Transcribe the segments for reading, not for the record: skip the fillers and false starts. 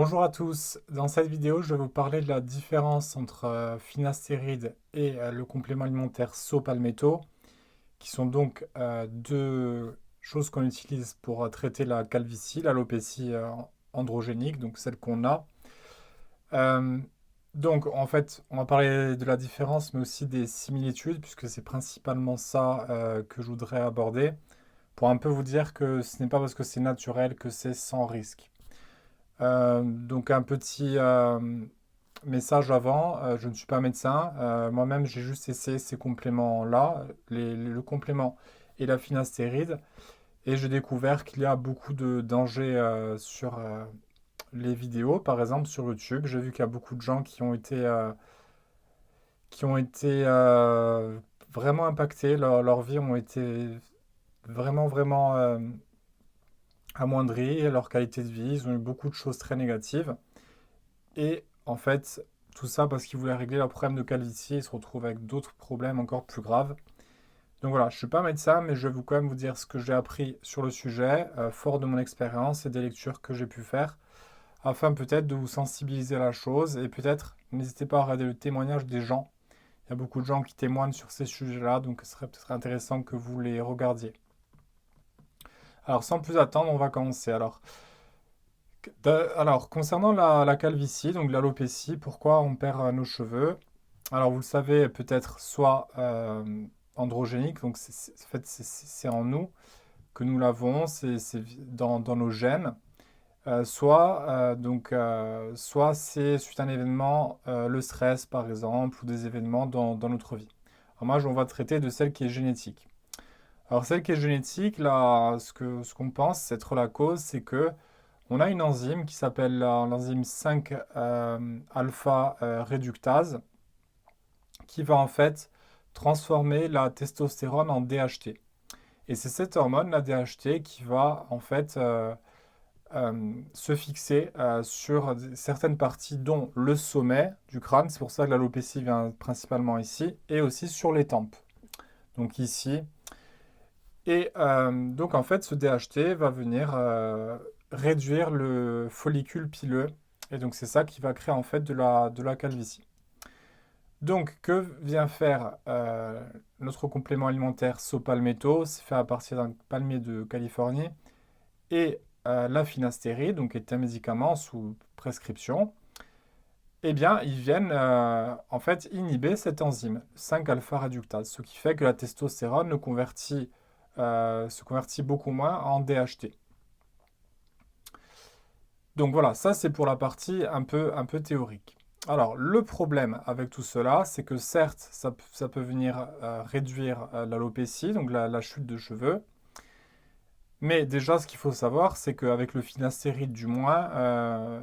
Bonjour à tous, dans cette vidéo je vais vous parler de la différence entre finastéride et le complément alimentaire saut-palmetto, qui sont donc deux choses qu'on utilise pour traiter la calvitie, l'alopécie androgénique, donc celle qu'on a. Euh, donc en fait on va parler de la différence mais aussi des similitudes, puisque c'est principalement ça que je voudrais aborder, pour un peu vous dire que ce n'est pas parce que c'est naturel que c'est sans risque. Donc un petit message avant, je ne suis pas médecin. Moi-même, j'ai juste essayé ces compléments-là, le complément et la finastéride, et j'ai découvert qu'il y a beaucoup de dangers sur les vidéos. Par exemple, sur YouTube, j'ai vu qu'il y a beaucoup de gens qui ont été vraiment impactés. Leur vie ont été vraiment amoindries, et leur qualité de vie. Ils ont eu beaucoup de choses très négatives. Et en fait, tout ça parce qu'ils voulaient régler leur problème de calvitie, ils se retrouvent avec d'autres problèmes encore plus graves. Donc voilà, je ne suis pas médecin, mais je vais quand même vous dire ce que j'ai appris sur le sujet, fort de mon expérience et des lectures que j'ai pu faire, afin peut-être de vous sensibiliser à la chose, et peut-être n'hésitez pas à regarder le témoignage des gens. Il y a beaucoup de gens qui témoignent sur ces sujets-là, donc ce serait peut-être intéressant que vous les regardiez. Alors sans plus attendre, on va commencer. Alors, concernant la calvitie, donc l'alopécie, pourquoi on perd nos cheveux? Alors, vous le savez peut-être, soit androgénique, donc en fait c'est en nous que nous l'avons, c'est dans nos gènes. Soit c'est suite à un événement, le stress par exemple, ou des événements dans notre vie. Alors moi, on va traiter de celle qui est génétique. Alors celle qui est génétique, là, ce qu'on pense être la cause, c'est que on a une enzyme qui s'appelle l'enzyme 5 alpha réductase, qui va en fait transformer la testostérone en DHT. Et c'est cette hormone, la DHT, qui va en fait se fixer sur certaines parties, dont le sommet du crâne. C'est pour ça que l'alopécie vient principalement ici, et aussi sur les tempes. Donc ici. Et donc en fait, ce DHT va venir réduire le follicule pileux. Et donc c'est ça qui va créer en fait de la calvitie. Donc que vient faire notre complément alimentaire Sopalmetto? C'est fait à partir d'un palmier de Californie. Et la finastérie, donc qui est un médicament sous prescription. Eh bien, ils viennent en fait inhiber cette enzyme 5-alpha réductase, ce qui fait que la testostérone se convertit beaucoup moins en DHT. Donc voilà, ça c'est pour la partie un peu théorique. Alors, le problème avec tout cela, c'est que certes, ça peut venir réduire l'alopécie, donc la chute de cheveux, mais déjà, ce qu'il faut savoir, c'est qu'avec le finastéride, du moins,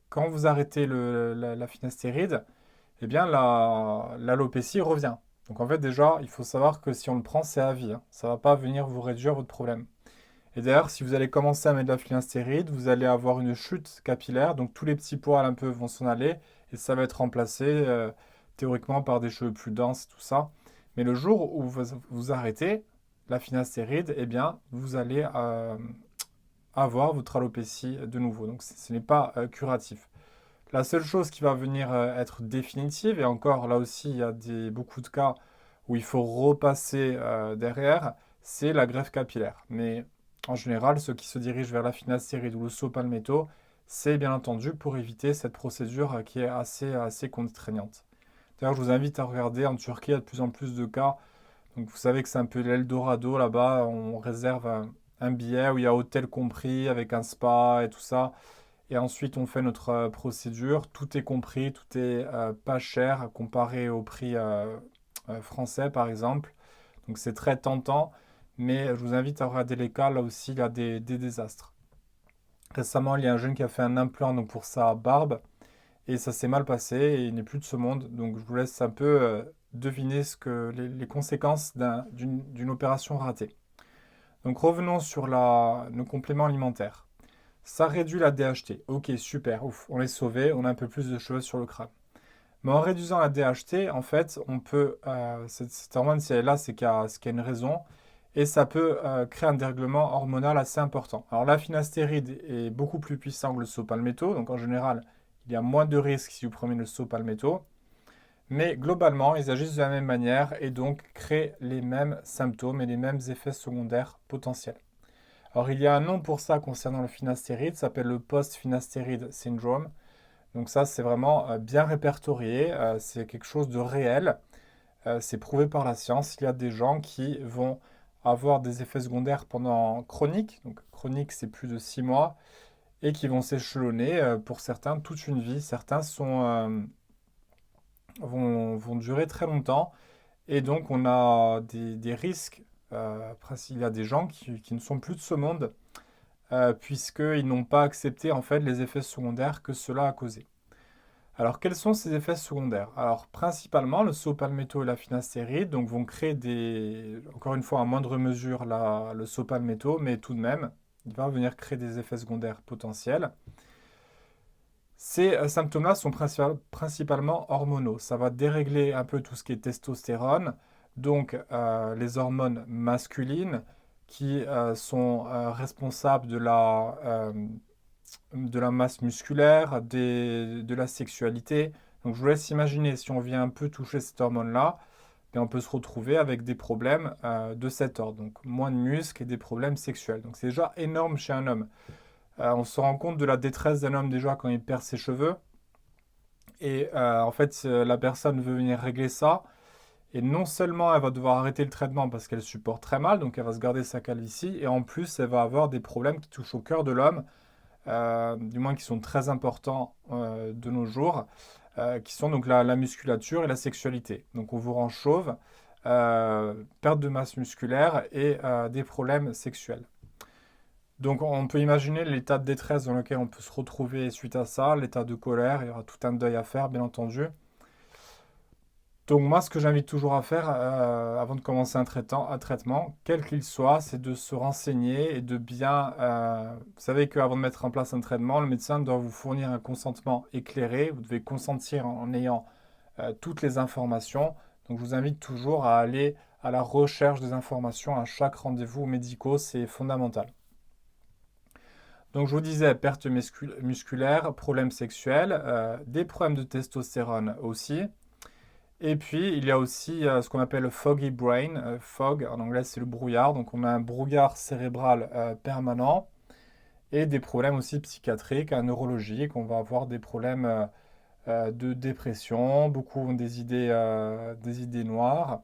quand vous arrêtez la finastéride, eh bien, l'alopécie revient. Donc en fait, déjà, il faut savoir que si on le prend, c'est à vie, hein. Ça ne va pas venir vous réduire votre problème. Et d'ailleurs, si vous allez commencer à mettre de la finastéride, vous allez avoir une chute capillaire, donc tous les petits poils un peu vont s'en aller, et ça va être remplacé théoriquement par des cheveux plus denses et tout ça. Mais le jour où vous arrêtez la finastéride, eh bien, vous allez avoir votre alopécie de nouveau. Donc ce n'est pas curatif. La seule chose qui va venir être définitive, et encore là aussi, il y a beaucoup de cas où il faut repasser derrière, c'est la greffe capillaire. Mais en général, ceux qui se dirigent vers la finastéride ou le saut palmetto, c'est bien entendu pour éviter cette procédure qui est assez contraignante. D'ailleurs, je vous invite à regarder, en Turquie, il y a de plus en plus de cas. Donc vous savez que c'est un peu l'Eldorado là-bas, on réserve un billet où il y a hôtel compris avec un spa et tout ça. Et ensuite, on fait notre procédure. Tout est compris, tout est pas cher comparé au prix français, par exemple. Donc, c'est très tentant. Mais je vous invite à regarder les cas. Là aussi, il y a des désastres. Récemment, il y a un jeune qui a fait un implant donc, pour sa barbe. Et ça s'est mal passé et il n'est plus de ce monde. Donc, je vous laisse un peu deviner les conséquences d'une opération ratée. Donc, revenons sur nos compléments alimentaires. Ça réduit la DHT. Ok, super, ouf, on est sauvé, on a un peu plus de cheveux sur le crâne. Mais en réduisant la DHT, en fait, on peut. Cette hormone, si elle est là, c'est qu'il y a une raison. et ça peut créer un dérèglement hormonal assez important. Alors la finastéride est beaucoup plus puissant que le saut-palmetto, donc en général, il y a moins de risques si vous prenez le saut-palmetto, mais globalement, ils agissent de la même manière et donc créent les mêmes symptômes et les mêmes effets secondaires potentiels. Alors il y a un nom pour ça concernant le finastéride, ça s'appelle le post-finastéride syndrome. Donc ça, c'est vraiment bien répertorié, c'est quelque chose de réel, c'est prouvé par la science. Il y a des gens qui vont avoir des effets secondaires pendant chroniques, donc chronique c'est plus de 6 mois, et qui vont s'échelonner pour certains toute une vie. Certains vont durer très longtemps, et donc on a des risques. Après, il y a des gens qui ne sont plus de ce monde, puisqu'ils n'ont pas accepté en fait les effets secondaires que cela a causé. Alors, quels sont ces effets secondaires? Alors, principalement, le saut-palmetto et la finastéride donc, vont créer encore une fois, à moindre mesure, le saut-palmetto, mais tout de même, il va venir créer des effets secondaires potentiels. Ces symptômes-là sont principalement hormonaux. Ça va dérégler un peu tout ce qui est testostérone, donc les hormones masculines qui sont responsables de la masse musculaire, de la sexualité. Donc je vous laisse imaginer, si on vient un peu toucher cette hormone-là, ben, on peut se retrouver avec des problèmes de cet ordre. Donc moins de muscles et des problèmes sexuels. Donc c'est déjà énorme chez un homme. On se rend compte de la détresse d'un homme déjà quand il perd ses cheveux. Et en fait, la personne veut venir régler ça. Et non seulement elle va devoir arrêter le traitement parce qu'elle supporte très mal, donc elle va se garder sa calvitie, et en plus elle va avoir des problèmes qui touchent au cœur de l'homme, du moins qui sont très importants de nos jours, qui sont donc la musculature et la sexualité. Donc on vous rend chauve, perte de masse musculaire et des problèmes sexuels. Donc on peut imaginer l'état de détresse dans lequel on peut se retrouver suite à ça, l'état de colère, il y aura tout un deuil à faire bien entendu. Donc moi, ce que j'invite toujours à faire avant de commencer un traitement, quel qu'il soit, c'est de se renseigner et de bien... vous savez qu'avant de mettre en place un traitement, le médecin doit vous fournir un consentement éclairé. Vous devez consentir en ayant toutes les informations. Donc je vous invite toujours à aller à la recherche des informations à chaque rendez-vous médical, c'est fondamental. Donc je vous disais, perte musculaire, problèmes sexuels, des problèmes de testostérone aussi. Et puis, il y a aussi ce qu'on appelle le foggy brain. Fog, en anglais, c'est le brouillard. Donc, on a un brouillard cérébral permanent et des problèmes aussi psychiatriques, neurologiques. On va avoir des problèmes de dépression. Beaucoup ont des idées noires.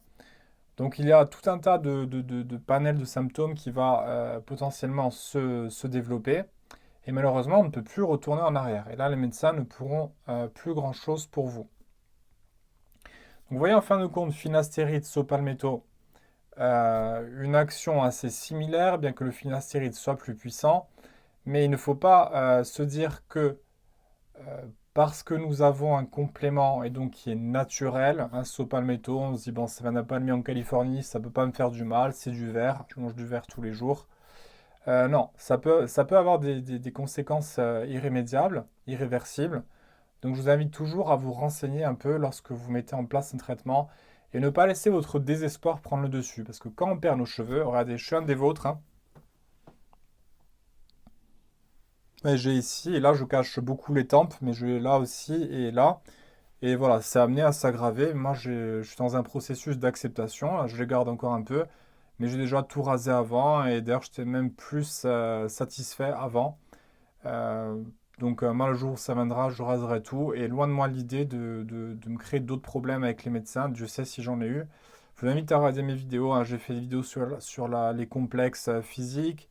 Donc, il y a tout un tas de panels de symptômes qui va potentiellement se développer. Et malheureusement, on ne peut plus retourner en arrière. Et là, les médecins ne pourront plus grand-chose pour vous. Donc, vous voyez en fin de compte, finastéride, saut-palmetto, une action assez similaire, bien que le finastéride soit plus puissant. Mais il ne faut pas se dire que parce que nous avons un complément et donc qui est naturel, un saut-palmetto, on se dit bon, ça n'a pas mis en Californie, ça ne peut pas me faire du mal, c'est du verre, je mange du verre tous les jours. Non, ça peut avoir des conséquences irrémédiables, irréversibles. Donc je vous invite toujours à vous renseigner un peu lorsque vous mettez en place un traitement et ne pas laisser votre désespoir prendre le dessus. Parce que quand on perd nos cheveux, regardez, je suis un des vôtres, hein. Ouais, j'ai ici, et là je cache beaucoup les tempes, mais je l'ai là aussi et là. Et voilà, c'est amené à s'aggraver. Moi, je suis dans un processus d'acceptation. Je les garde encore un peu, mais j'ai déjà tout rasé avant. Et d'ailleurs, j'étais même plus satisfait avant. Euh, donc, moi, le jour où ça viendra, je raserai tout. Et loin de moi l'idée de me créer d'autres problèmes avec les médecins. Dieu sait si j'en ai eu. Je vous invite à regarder mes vidéos, hein. J'ai fait des vidéos sur les complexes physiques.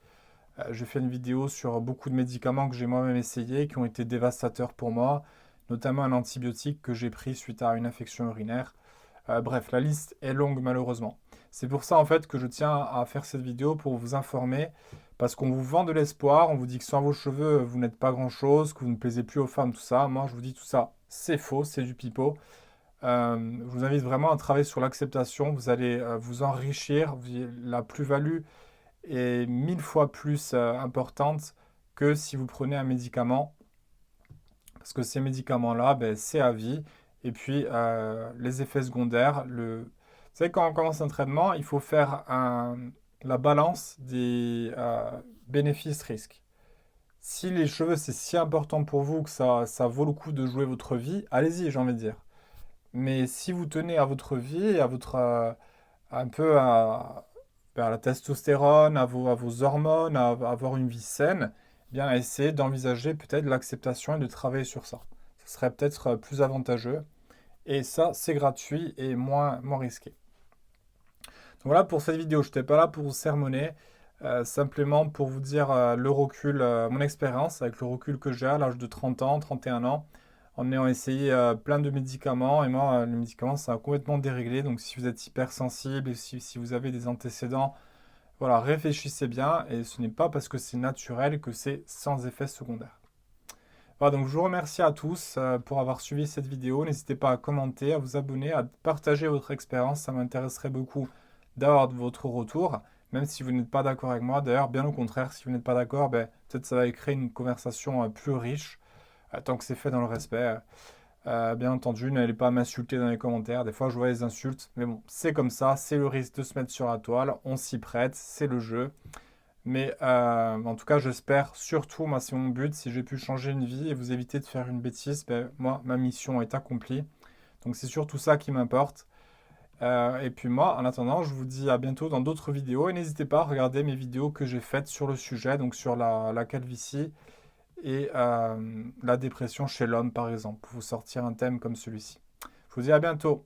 J'ai fait une vidéo sur beaucoup de médicaments que j'ai moi-même essayés, qui ont été dévastateurs pour moi, notamment un antibiotique que j'ai pris suite à une infection urinaire. Bref, la liste est longue malheureusement. C'est pour ça en fait que je tiens à faire cette vidéo pour vous informer, parce qu'on vous vend de l'espoir, on vous dit que sans vos cheveux, vous n'êtes pas grand-chose, que vous ne plaisez plus aux femmes, tout ça. Moi, je vous dis tout ça, c'est faux, c'est du pipeau. Je vous invite vraiment à travailler sur l'acceptation. Vous allez vous enrichir. La plus-value est 1000 fois plus importante que si vous prenez un médicament. Parce que ces médicaments-là, ben, c'est à vie. Et puis, les effets secondaires. Vous savez, quand on commence un traitement, il faut faire la balance des bénéfices-risques. Si les cheveux, c'est si important pour vous que ça vaut le coup de jouer votre vie, allez-y, j'ai envie de dire. Mais si vous tenez à votre vie, à votre, un peu à la testostérone, à vos hormones, à avoir une vie saine, eh bien essayez d'envisager peut-être l'acceptation et de travailler sur ça. Ce serait peut-être plus avantageux. Et ça, c'est gratuit et moins risqué. Donc voilà pour cette vidéo. Je n'étais pas là pour vous sermonner, simplement pour vous dire le recul, mon expérience avec le recul que j'ai à l'âge de 30 ans, 31 ans, en ayant essayé plein de médicaments. Et moi, les médicaments, ça a complètement déréglé. Donc si vous êtes hypersensible et si vous avez des antécédents, voilà, réfléchissez bien. Et ce n'est pas parce que c'est naturel que c'est sans effet secondaire. Voilà, donc je vous remercie à tous pour avoir suivi cette vidéo. N'hésitez pas à commenter, à vous abonner, à partager votre expérience. Ça m'intéresserait beaucoup d'avoir votre retour, même si vous n'êtes pas d'accord avec moi. D'ailleurs, bien au contraire, si vous n'êtes pas d'accord, ben, peut-être ça va créer une conversation plus riche, tant que c'est fait dans le respect. Bien entendu, n'allez pas m'insulter dans les commentaires. Des fois, je vois les insultes, mais bon, c'est comme ça, c'est le risque de se mettre sur la toile. On s'y prête, c'est le jeu. Mais en tout cas, j'espère surtout, moi, c'est mon but, si j'ai pu changer une vie et vous éviter de faire une bêtise, ben, moi, ma mission est accomplie. Donc c'est surtout ça qui m'importe. Et puis moi, en attendant, je vous dis à bientôt dans d'autres vidéos. Et n'hésitez pas à regarder mes vidéos que j'ai faites sur le sujet, donc sur la calvitie et la dépression chez l'homme, par exemple, pour vous sortir un thème comme celui-ci. Je vous dis à bientôt.